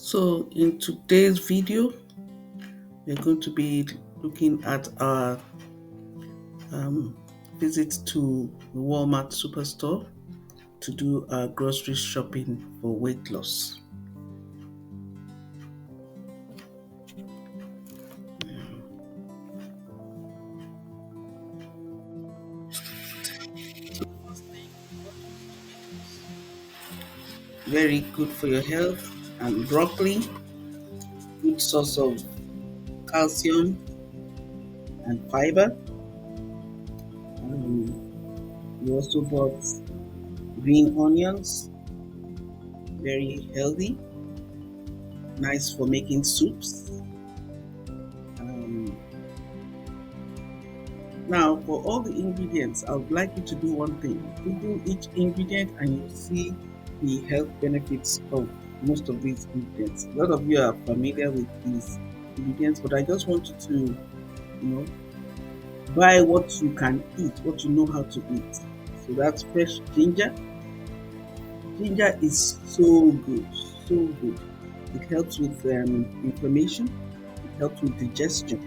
So in today's video, we're going to be looking at our um, visit to the Walmart superstore to do our grocery shopping for weight loss. Very good for your health, and broccoli, good source of calcium and fiber. We also bought green onions, very healthy, nice for making soups. Um, Now, for all the ingredients, I would like you to do one thing. Google each ingredient and you see the health benefits of most of these ingredients. A lot of you are familiar with these ingredients, but I just want you to, know, buy what you can eat, what you know how to eat. So that's fresh ginger. Ginger is so good, so good. It helps with inflammation. It helps with digestion.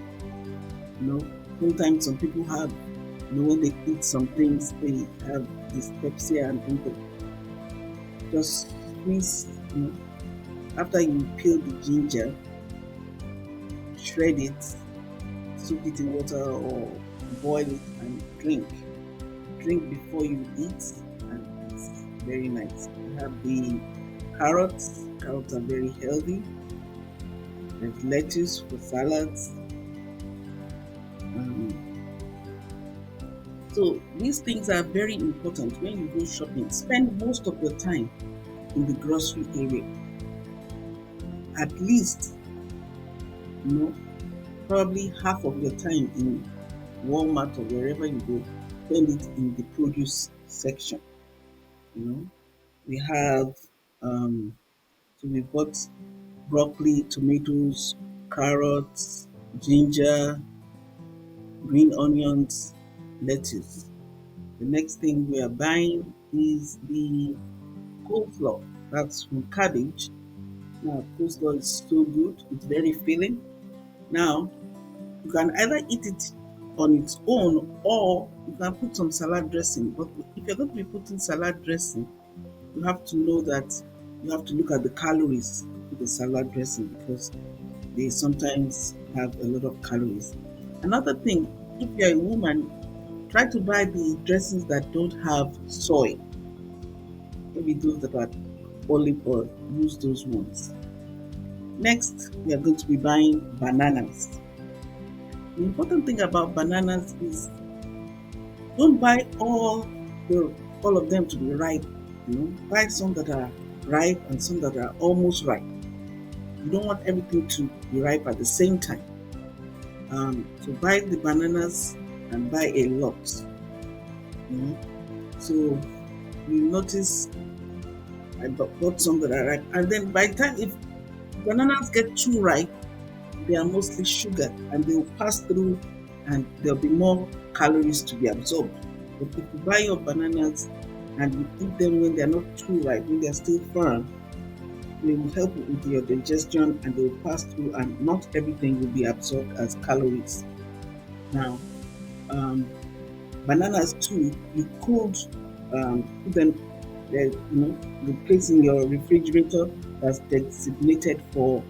Sometimes some people have, when they eat some things, they have dyspepsia and things just squeeze, after you peel the ginger, shred it, soak it in water or boil it and drink. Drink before you eat, and it's very nice. You have the carrots. Carrots are very healthy. There's lettuce for salads. So these things are very important when you go shopping. Spend most of your time in the grocery area. At least, probably half of your time in Walmart or wherever you go, spend it in the produce section. We have so we've got broccoli, tomatoes, carrots, ginger, green onions, lettuce. The next thing we are buying is the coleslaw. That's from cabbage. Now, coleslaw is so good, it's very filling. Now, you can either eat it on its own or you can put some salad dressing. But if you're going to be putting salad dressing, you have to know that you have to look at the calories with the salad dressing because they sometimes have a lot of calories. Another thing, if you're a woman, try to buy the dressings that don't have soy. Maybe those that are olive oil, use those ones. Next, we are going to be buying bananas. The important thing about bananas is don't buy all of them to be ripe. Buy some that are ripe and some that are almost ripe. You don't want everything to be ripe at the same time. So buy the bananas and buy a lot. So you notice I bought some that are ripe, and then by the time if bananas get too ripe, they are mostly sugar and they will pass through and there'll be more calories to be absorbed. But if you buy your bananas and you eat them when they're not too ripe, when they're still firm, they will help with your digestion and they will pass through and not everything will be absorbed as calories. Now, bananas too, you could put them, the place in your refrigerator that's designated for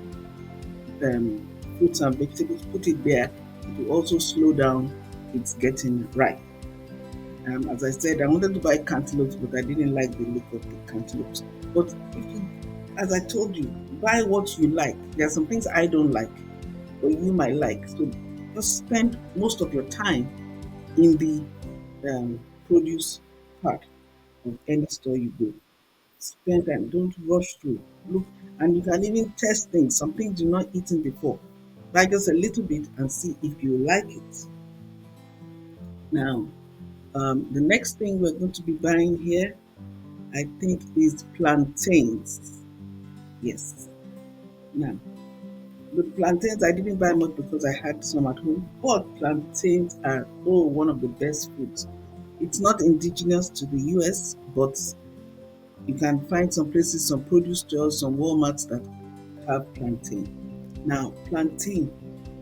fruits and vegetables, put it there. It will also slow down its getting ripe. As I said, I wanted to buy cantaloupes, but I didn't like the look of the cantaloupes. But if you, as I told you, buy what you like. There are some things I don't like, but you might like. So just spend most of your time in the produce part of any store you go. Spend time, don't rush through. Look, and you can even test things. Some things you've not eaten before. Buy just a little bit and see if you like it. Now, the next thing we're going to be buying here, I think, is plantains. Yes. Now, the plantains, I didn't buy much because I had some at home, but plantains are, one of the best foods. It's not indigenous to the US, but you can find some places, some produce stores, some Walmarts that have plantain. Now, plantain,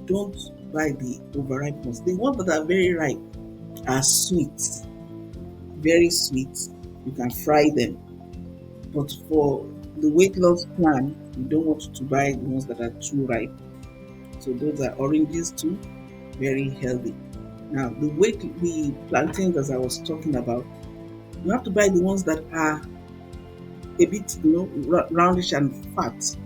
don't buy the overripe ones. The ones that are very ripe are sweet, very sweet. You can fry them. But for the weight loss plan, you don't want to buy the ones that are too ripe. So those are oranges too, very healthy. Now, the plantains as I was talking about, you have to buy the ones that are a bit, roundish and fat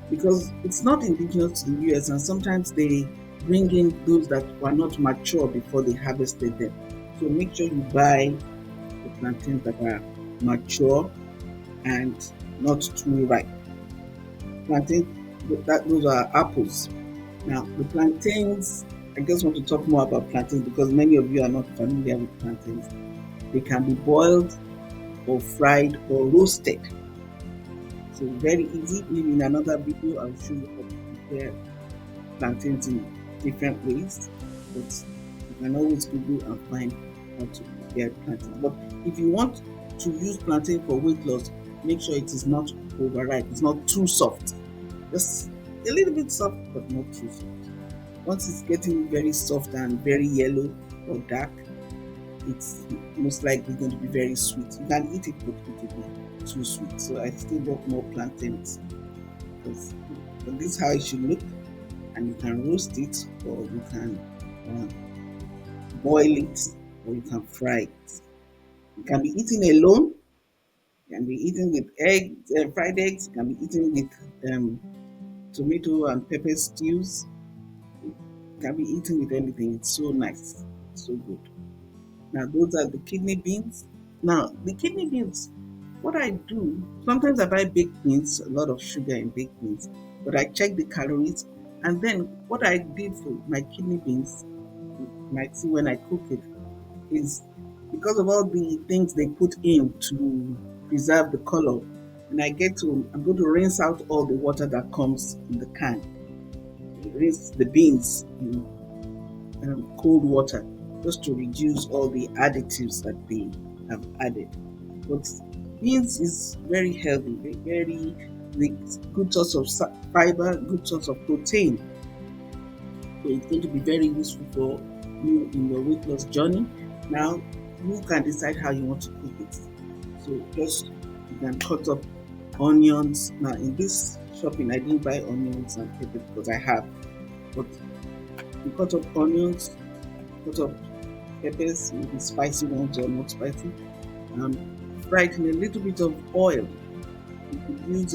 because it's not indigenous to the US, and sometimes they bring in those that were not mature before they harvested them. So make sure you buy the plantains that are mature and not too ripe. Plantain, those are apples. Now the plantains, I just want to talk more about plantains because many of you are not familiar with plantains. They can be boiled or fried or roasted. So very easy. Maybe in another video I'll show you how to prepare plantains in different ways. But you can always Google and find how to prepare plantain. But if you want to use plantain for weight loss, make sure it is not overripe. It's not too soft. Just a little bit soft, but not too soft. Once it's getting very soft and very yellow or dark, it's most likely going to be very sweet. You can eat it, but it will be too sweet. So I still bought more plantains because but this is how it should look. And you can roast it, or you can uh, boil it, or you can fry it. It can be eaten alone. It can be eaten with eggs, fried eggs. It can be eaten with tomato and pepper stews. It can be eaten with anything. It's so nice, so good. Now those are the kidney beans. Now the kidney beans, what I do sometimes I buy baked beans, a lot of sugar in baked beans, but I check the calories. And then what I did for my kidney beans, you might see when I cook it, is because of all the things they put in to preserve the color. When I get to, I'm going to rinse out all the water that comes in the can. Rinse the beans in cold water just to reduce all the additives that they have added. But beans is very healthy, with good source of fiber, good source of protein. So it's going to be very useful for you in your weight loss journey. Now, you can decide how you want to cook it. So just you can cut up onions. Now, in this shopping, I didn't buy onions and pepper because I have, but you cut up onions, cut up peppers, maybe spicy ones or not spicy, and fry it in a little bit of oil. You could use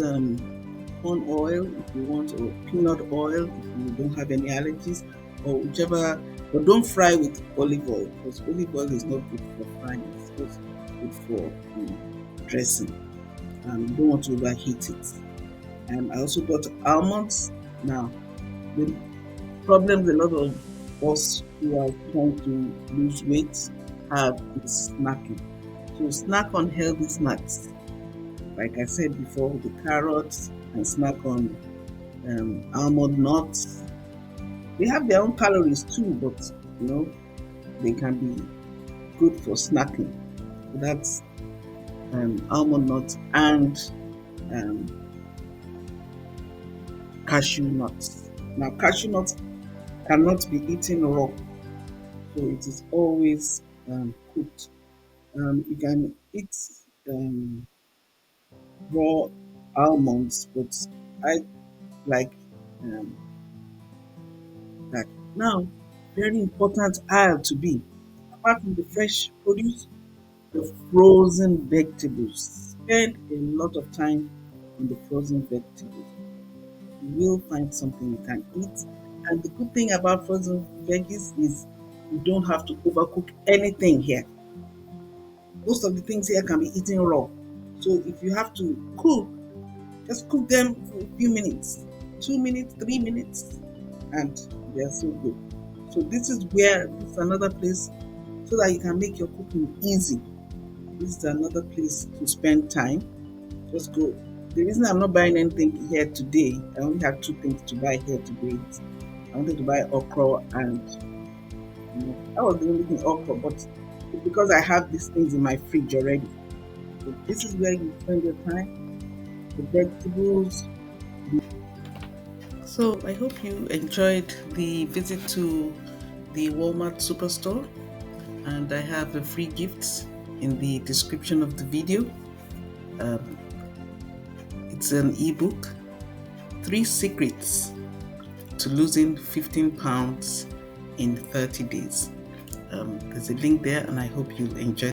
corn oil if you want, or peanut oil if you don't have any allergies, or whichever. But don't fry with olive oil because olive oil is not good for frying. It's just good for dressing. You don't want to overheat it. And I also got almonds. Now, the problems a lot of us who are trying to lose weight have is snacking. So snack on healthy snacks. Like I said before, the carrots, and snack on almond nuts. They have their own calories too, but you know they can be good for snacking. So that's almond nuts and um, cashew nuts. Now, cashew nuts cannot be eaten raw, so it is always cooked. You can eat um, raw almonds, but I like um, that. Now, very important aisle to be apart from the fresh produce, the frozen vegetables. Spend a lot of time on the frozen vegetables. You will find something you can eat. And the good thing about frozen veggies is you don't have to overcook anything here. Most of the things here can be eaten raw. So if you have to cook, just cook them for a few minutes, 2 minutes, 3 minutes, and they are so good. So this is another place so that you can make your cooking easy. This is another place to spend time. Just go. The reason I'm not buying anything here today, I only have two things to buy here today. I wanted to buy okra and that was the only thing okra, but it's because I have these things in my fridge already. So this is where you spend your time. The vegetables. So I hope you enjoyed the visit to the Walmart superstore, and I have a free gift in the description of the video. Um, it's an ebook, Three Secrets to Losing 15 Pounds in 30 Days. There's a link there, and I hope you'll enjoy